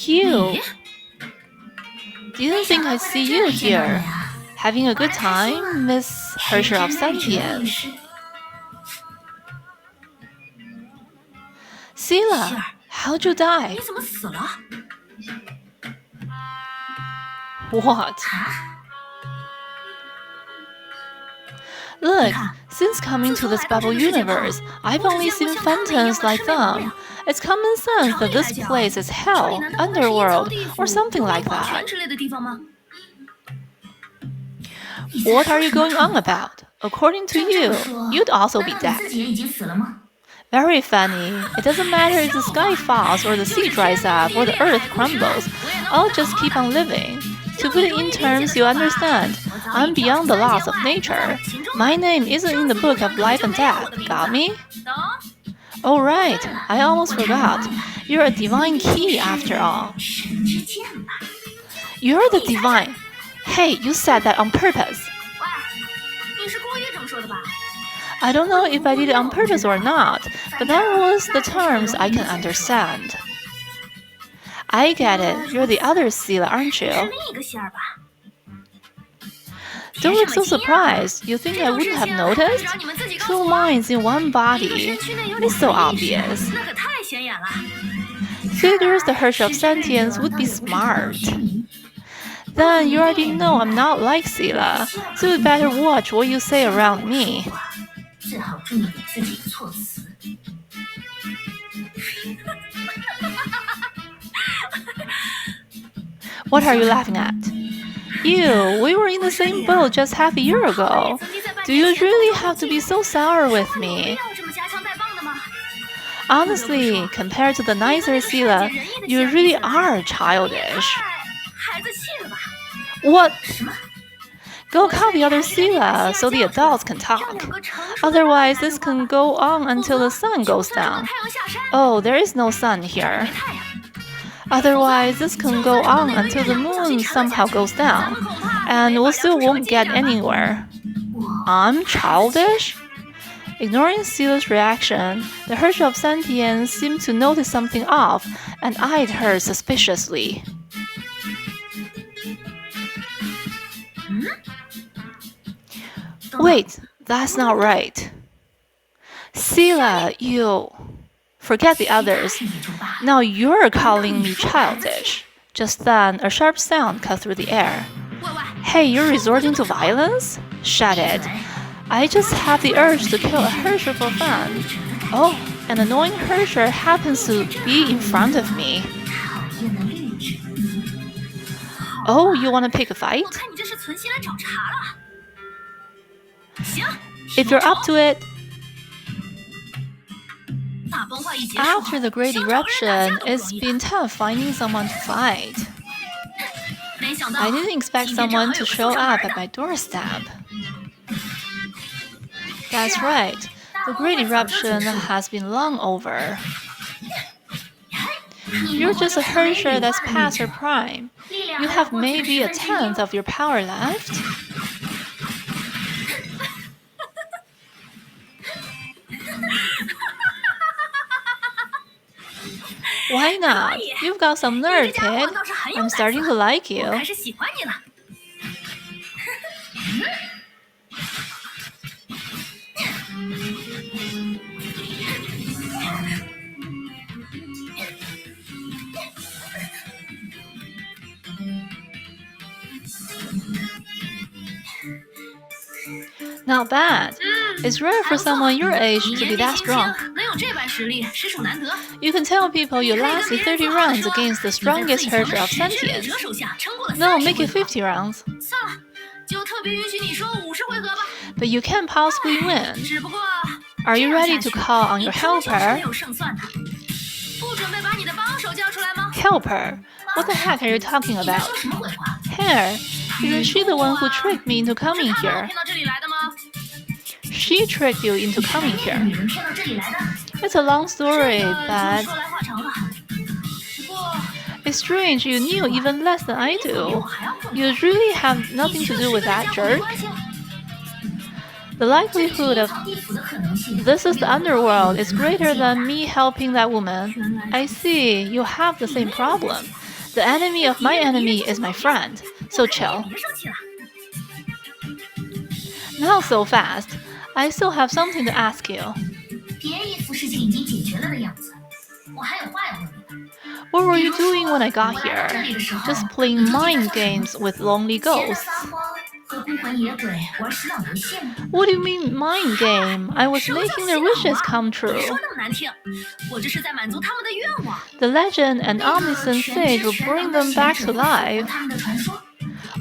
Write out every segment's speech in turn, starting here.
You. Didn't think I'd see you here. Having a good time, Miss Herrscher of Sentience? Sela, how'd you die? What? Look, since coming to this bubble universe, I've only seen phantoms like them. It's common sense that this place is hell, underworld, or something like that. What are you going on about? According to you, you'd also be dead. Very funny. It doesn't matter if the sky falls or the sea dries up or the earth crumbles. I'll just keep on living. To put it in terms you understand, I'm beyond the laws of nature. My name isn't in the book of life and death. Got me? Oh right, I almost forgot. You're a divine key after all. You're the divine. Hey, you said that on purpose. I don't know if I did it on purpose or not, but that was the terms I can understand. I get it. You're the other Sela, aren't you? Don't look so surprised. You think I wouldn't have noticed? Two minds in one body. It's so obvious. Figures the Herrscher of Sentience would be smart. Then you already know I'm not like Sela, so you'd better watch what you say around me. What are you laughing at? Ew, we were in the same boat just half a year ago. Do you really have to be so sour with me? Honestly, compared to the nicer Sela, you really are childish. What? Go call the other Sela so the adults can talk. Otherwise, this can go on until the sun goes down. Oh, there is no sun here. Otherwise, this can go on until the moon somehow goes down, and we still won't get anywhere. I'm childish? Ignoring Sela's reaction, the Herrscher of Sentience seemed to notice something off and eyed her suspiciously. Wait, that's not right. Sela, you... Forget the others. Now you're calling me childish. Just then, a sharp sound cut through the air. Hey, you're resorting to violence? Shut it. I just have the urge to kill a Herrscher for fun. Oh, an annoying Herrscher happens to be in front of me. Oh, you want to pick a fight? If you're up to it. After the Great Eruption, it's been tough finding someone to fight. I didn't expect someone to show up at my doorstep. That's right. The Great Eruption has been long over. You're just a Herrscher that's past her prime. You have maybe a tenth of your power left. Why not? You've got some nerve, kid. I'm starting to like you. Not bad. It's rare for someone your age to be that strong. You can tell people you lasted 30 rounds against the strongest Herrscher of Sentience. No, make it 50 rounds. But you can't possibly win. Are you ready to call on your helper? Helper? What the heck are you talking about? Hair, isn't she the one who tricked me into coming here? She tricked you into coming here. It's a long story, but it's strange you knew even less than I do. You really have nothing to do with that jerk. The likelihood of this is the underworld is greater than me helping that woman. I see, you have the same problem. The enemy of my enemy is my friend, so chill. Not so fast. I still have something to ask you. What were you doing when I got here? Just playing mind games with lonely ghosts. What do you mean mind game? I was making their wishes come true. The legend and omniscient sage will bring them back to life.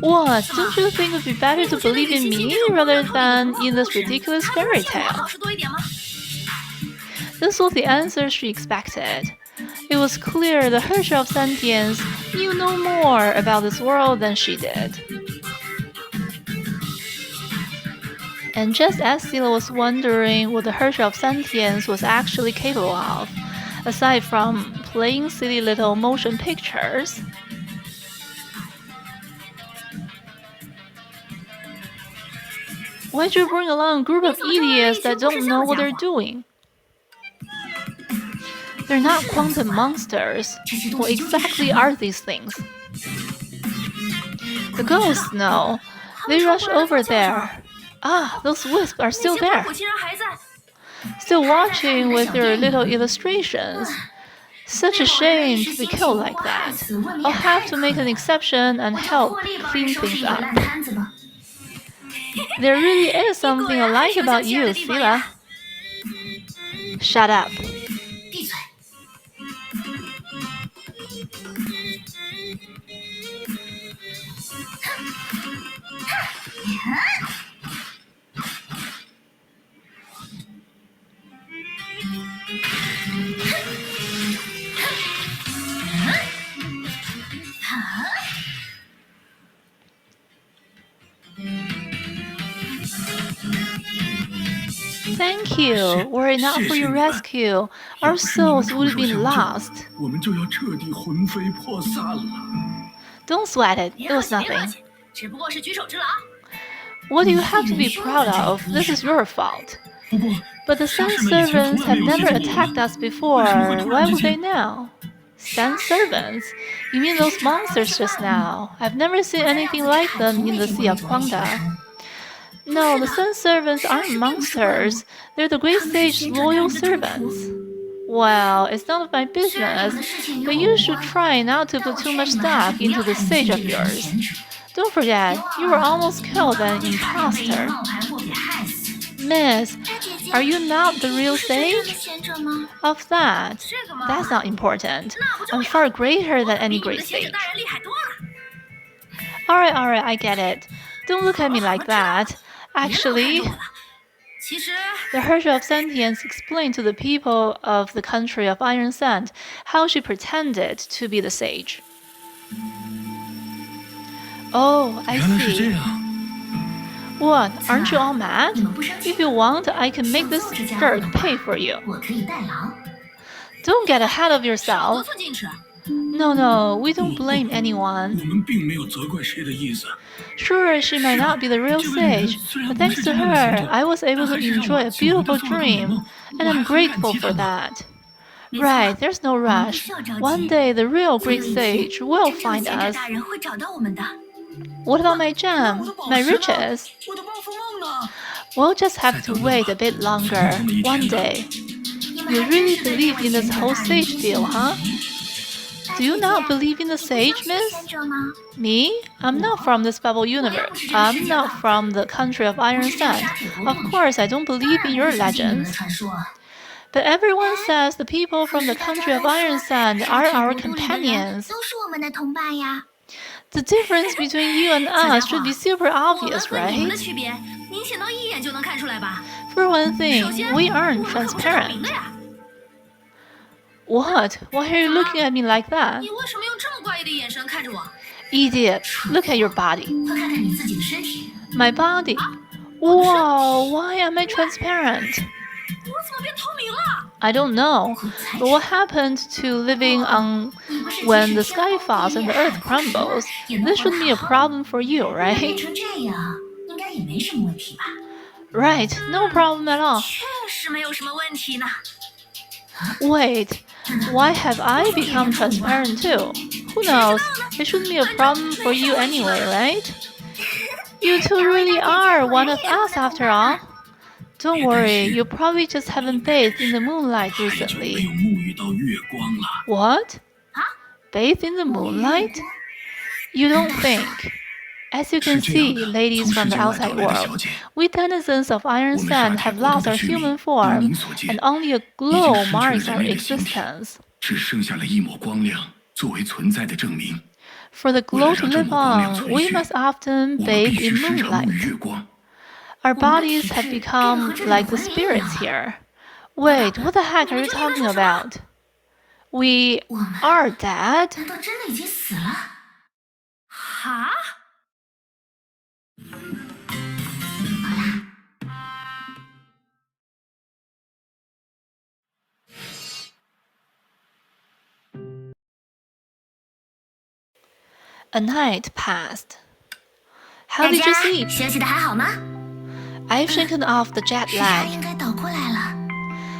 What? Don't you think it would be better to believe in me rather than in this ridiculous fairy tale? This was the answer she expected. It was clear the Herrscher of Sentience knew no more about this world than she did. And just as Sila was wondering what the Herrscher of Sentience was actually capable of, aside from playing silly little motion pictures, why'd you bring along a group of idiots that don't know what they're doing? They're not quantum monsters. What exactly are these things? The ghosts know. They rush over there. Ah, those wisps are still there. Still watching with their little illustrations. Such a shame to be killed like that. I'll have to make an exception and help clean things up. There really is something I like about you, Sila. Shut up. Thank you. Were it not for your rescue, our souls would have been lost. Don't sweat it. It was nothing. What do you have to be proud of? This is your fault. But the Sun Servants have never attacked us before. Why would they now? Sun Servants? You mean those monsters just now? I've never seen anything like them in the Sea of Quangda. No, the Sun Servants aren't monsters. They're the Great Sage's loyal servants. Well, it's none of my business, but you should try not to put too much stock into the sage of yours. Don't forget, you were almost killed by an imposter. Miss, are you not the real sage? Of that, that's not important. I'm far greater than any great sage. Alright, I get it. Don't look at me like that. Actually, the Herrscher of Sentience explained to the people of the country of Iron Sand how she pretended to be the sage. Oh, I see. What, aren't you all mad? If you want, I can make this jerk pay for you. Don't get ahead of yourself. No, we don't blame anyone. Sure, she might not be the real sage, but thanks to her, I was able to enjoy a beautiful dream, and I'm grateful for that. Right, there's no rush. One day the real great sage will find us. What about my gem? My riches? We'll just have to wait a bit longer. One day. You really believe in this whole sage deal, huh? Do you not believe in the sage, miss? Me? I'm not from this bubble universe. I'm not from the country of Iron Sand. Of course, I don't believe in your legends. But everyone says the people from the country of Iron Sand are our companions. The difference between you and us should be super obvious, right? For one thing, we aren't transparent. What? Why are you looking at me like that? Idiot, look at your body. My body? Whoa, why am I transparent? I don't know. But what happened to living on when the sky falls and the earth crumbles? This shouldn't be a problem for you, right? Right, no problem at all. Wait, why have I become transparent too? Who knows? It shouldn't be a problem for you anyway, right? You two really are one of us after all. Don't worry, you probably just haven't bathed in the moonlight recently. What? Bathed in the moonlight? You don't think. As you can see, ladies from the outside world, we denizens of Iron Sand have lost our human form, and only a glow marks our existence. For the glow to live on, we must often bathe in moonlight. Our bodies have become like the spirits here. Wait, what the heck are you talking about? We are dead? A night passed. How did you sleep? I've shaken off the jet lag.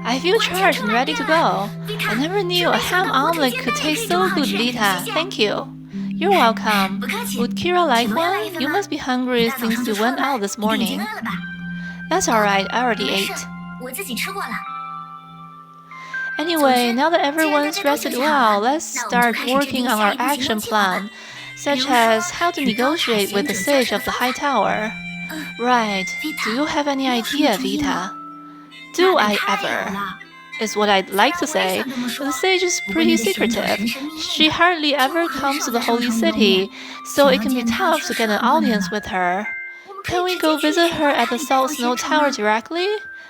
I feel charged and ready to go. I never knew a ham omelet could taste so good, Vita. Thank you. You're welcome. Would Kira like one? You must be hungry since you went out this morning. That's alright, I already ate. Anyway, now that everyone's rested well, let's start working on our action plan, such as how to negotiate with the Sage of the High Tower. Right, do you have any idea, Vita? Do I ever? Is what I'd like to say, but the Sage is pretty secretive. She hardly ever comes to the Holy City, so it can be tough to get an audience with her. Can we go visit her at the Salt Snow Tower directly?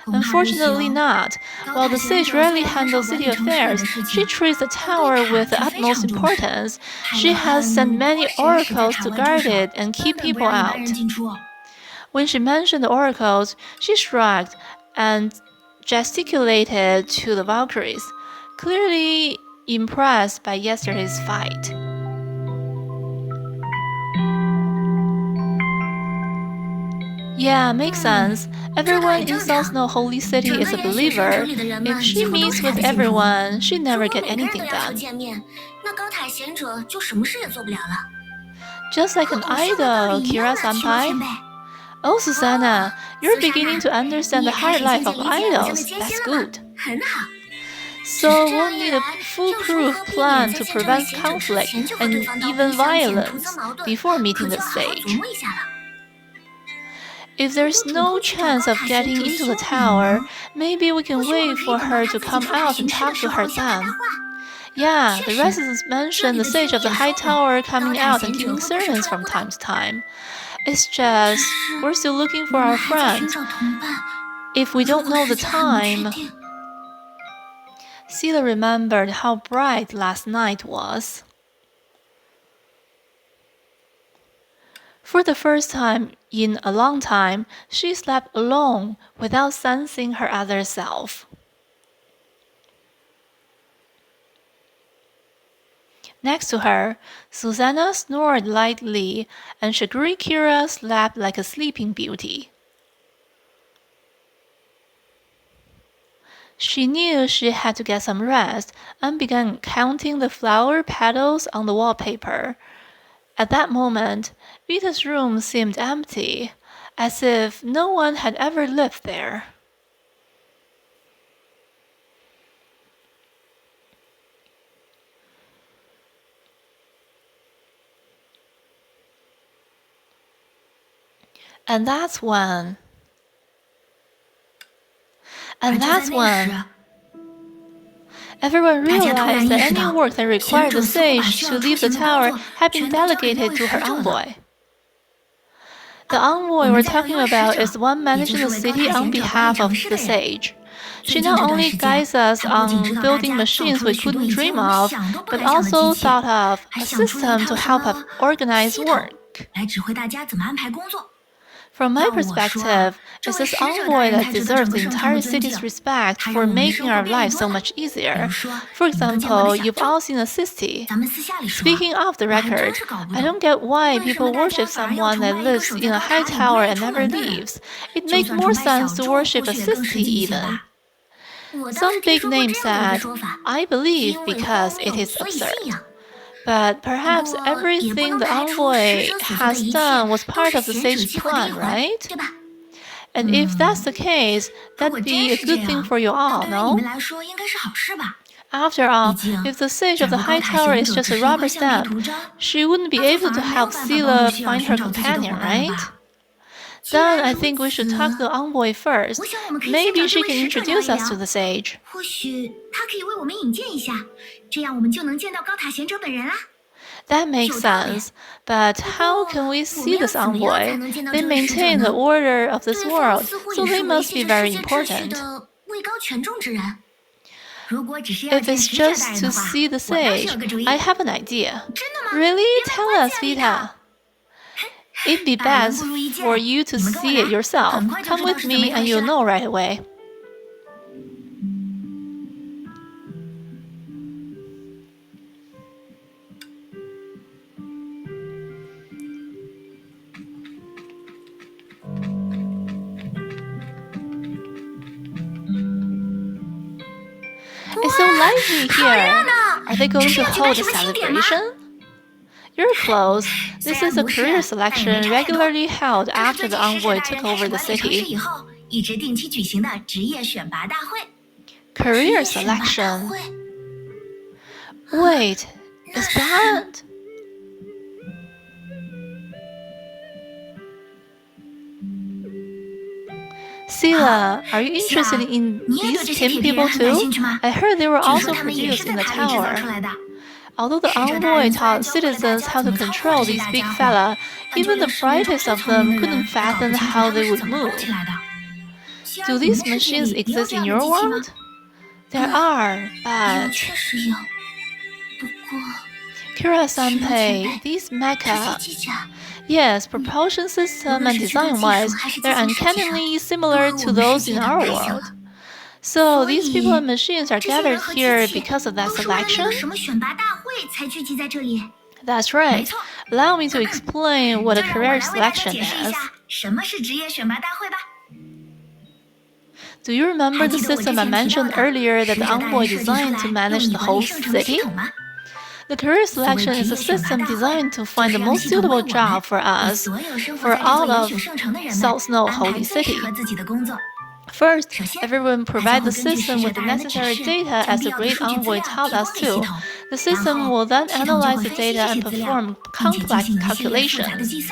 Unfortunately not. While the Sage rarely handles city affairs, she treats the tower with the utmost importance. She has sent many oracles to guard it and keep people out. When she mentioned the oracles, she shrugged and gesticulated to the Valkyries, clearly impressed by yesterday's fight. Yeah, makes sense. Everyone in Salt Snow Holy City is a believer. If she meets with everyone, she'd never get anything done. Just like an idol, Kira-senpai. Oh, Susanna, you're beginning to understand the hard life of idols. That's good. So we'll need a foolproof plan to prevent conflict and even violence before meeting the Sage. If there's no chance of getting into the tower, maybe we can wait for her to come out and talk to her then. Yeah, the residents mentioned the Sage of the High Tower coming out and giving sermons from time to time. It's just, we're still looking for our friend. If we don't know the time... Sila remembered how bright last night was. For the first time in a long time, she slept alone without sensing her other self. Next to her, Susanna snored lightly, and Shiguri Kira slept like a sleeping beauty. She knew she had to get some rest and began counting the flower petals on the wallpaper. At that moment, Vita's room seemed empty, as if no one had ever lived there. And that's when everyone realized that any work that required the Sage to leave the tower had been delegated to her envoy. The envoy we're talking about is the one managing the city on behalf of the Sage. She not only guides us on building machines we couldn't dream of, but also thought of a system to help us organize work. From my perspective, it's this envoy that deserves the entire city's respect for making our lives so much easier. For example, you've all seen a Sisti. Speaking off the record, I don't get why people worship someone that lives in a high tower and never leaves. It makes more sense to worship a Sisti even. Some big name said, I believe because it is absurd. But perhaps everything the envoy has done was part of the sage's plan, right? And if that's the case, that'd be a good thing for you all, no? After all, if the sage of the high tower is just a rubber stamp, she wouldn't be able to help Scylla find her companion, right? Then I think we should talk to the envoy first. Maybe she can introduce us to the sage. That makes sense, but how can we see this envoy? They maintain the order of this world, so they must be very important. If it's just to see the sage, I have an idea. Really? Tell us, Vita. It'd be best for you to see it yourself. Come with me and you'll know right away. It's so lively here. Are they going to hold a celebration? You're close. This is a career selection regularly held after the envoy took over the city. Career selection? Wait, is that... Scylla, are you interested in these tin people too? I heard they were also produced in the tower. Although the envoy taught citizens how to control these big fella, even the brightest of them couldn't fathom how they would move. Do these machines exist in your world? There are, but... Ch37, these mecha... Yes, propulsion system and design-wise, they're uncannily similar to those in our world. So these people and machines are gathered here because of that selection? That's right. Allow me to explain what a career selection is. Do you remember the system I mentioned earlier that the envoy designed to manage the whole city? The career selection is a system designed to find the most suitable job for us, for all of South Snow Holy City. First, everyone provide the system with the necessary data as the great envoy taught us to. The system will then analyze the data and perform complex calculations.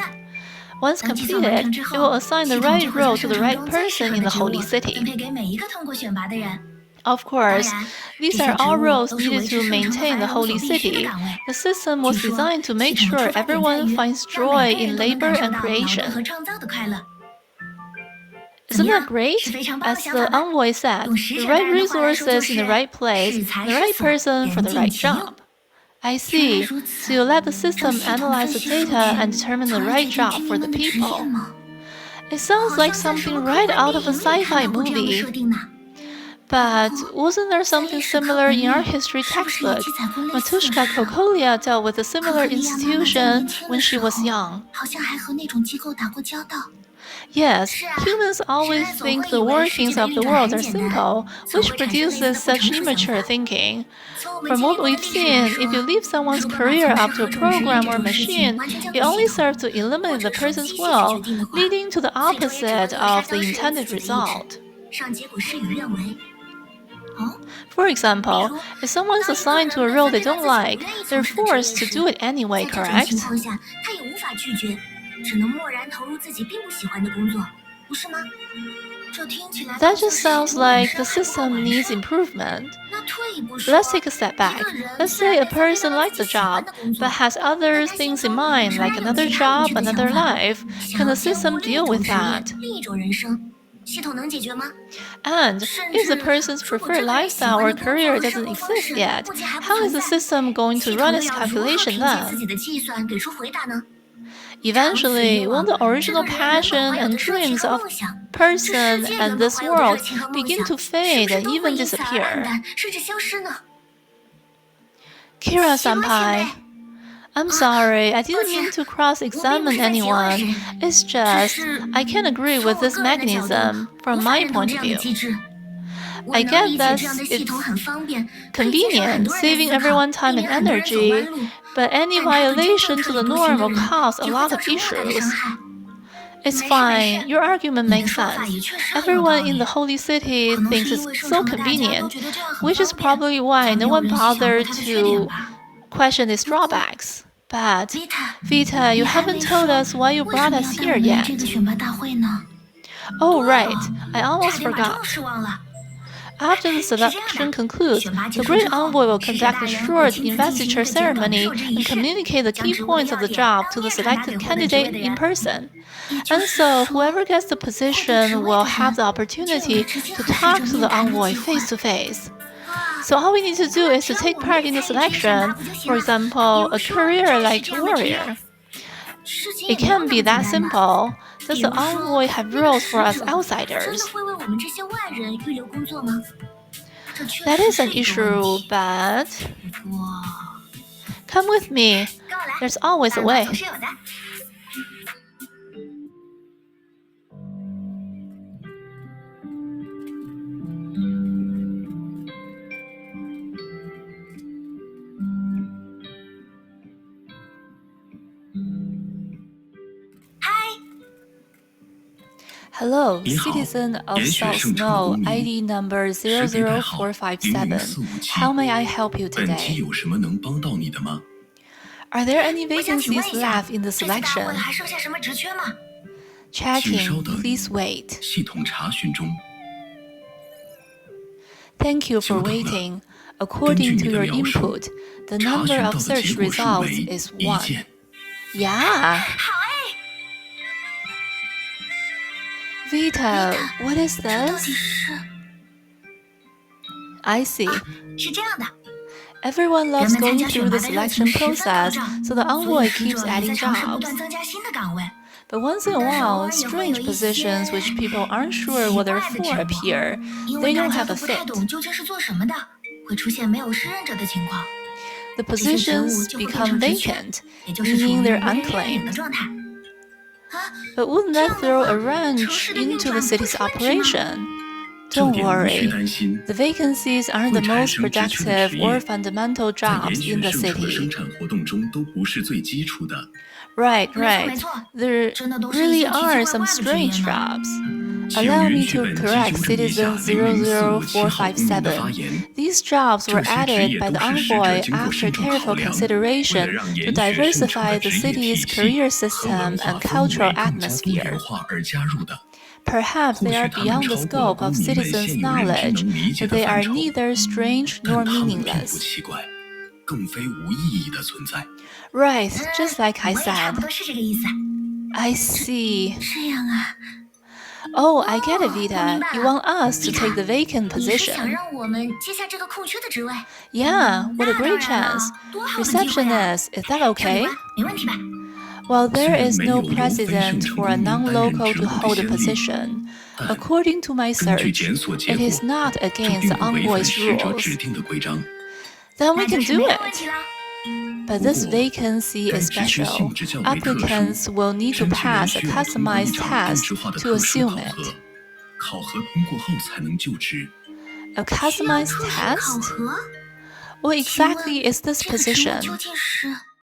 Once completed, it will assign the right role to the right person in the Holy City. Of course, these are all roles needed to maintain the Holy City. The system was designed to make sure everyone finds joy in labor and creation. Isn't that great? As the envoy said, the right resources in the right place, the right person for the right job. I see. So you let the system analyze the data and determine the right job for the people. It sounds like something right out of a sci-fi movie. But wasn't there something similar in our history textbook? Matushka Kokolia dealt with a similar institution when she was young. Yes, humans always think the workings of the world are simple, which produces such immature thinking. From what we've seen, if you leave someone's career up to a program or machine, it only serves to eliminate the person's will, leading to the opposite of the intended result. For example, if someone's assigned to a role they don't like, they're forced to do it anyway, correct? That just sounds like the system needs improvement. Let's take a step back. Let's say a person likes a job, but has other things in mind, like another job, another life. Can the system deal with that? And if the person's preferred lifestyle or career doesn't exist yet, how is the system going to run its calculation then? Eventually, won't the original passion and dreams of person and this world begin to fade and even disappear? Kira-senpai, I'm sorry, I didn't mean to cross-examine anyone. It's just, I can't agree with this mechanism from my point of view. I get that it's convenient, saving everyone time and energy, but any violation to the norm will cause a lot of issues. It's fine. Your argument makes sense. Everyone in the holy city thinks it's so convenient, which is probably why no one bothered to question its drawbacks. But, Vita, you haven't told us why you brought us here yet. Oh, right. I almost forgot. After the selection concludes, the Great Envoy will conduct a short investiture ceremony and communicate the key points of the job to the selected candidate in person. And so, whoever gets the position will have the opportunity to talk to the envoy face to face. So all we need to do is to take part in the selection, for example, a career like warrior. It can't be that simple. Does the envoy have rules for us outsiders? That is an issue, but come with me. There's always a way. Hello, citizen of South Snow, ID number 00457. How may I help you today? Are there any vacancies left in the selection? Checking, please wait. Thank you for waiting. According to your input, the number of search results is 1. Yeah. Vita, what is this? I see. Everyone loves going through the selection process, so the envoy keeps adding jobs. But once in a while, strange positions which people aren't sure what they're for appear. They don't have a fit. The positions become vacant, meaning they're unclaimed. But wouldn't that throw a wrench into the city's operation? Don't worry, the vacancies aren't the most productive or fundamental jobs in the city. Right. There really are some strange jobs. Allow me to correct citizen 00457. These jobs were added by the envoy after careful consideration to diversify the city's career system and cultural atmosphere. Perhaps they are beyond the scope of citizens' knowledge, but they are neither strange nor meaningless. Right, just like I said. I see. Oh, I get it, Vita. You want us to take the vacant position. Yeah, what a great chance. Receptionist, is that okay? Well, there is no precedent for a non-local to hold a position. According to my search, it is not against the envoy's rules. Then we can do it. But this vacancy is special. Applicants will need to pass a customized test to assume it. A customized test? What exactly is this position?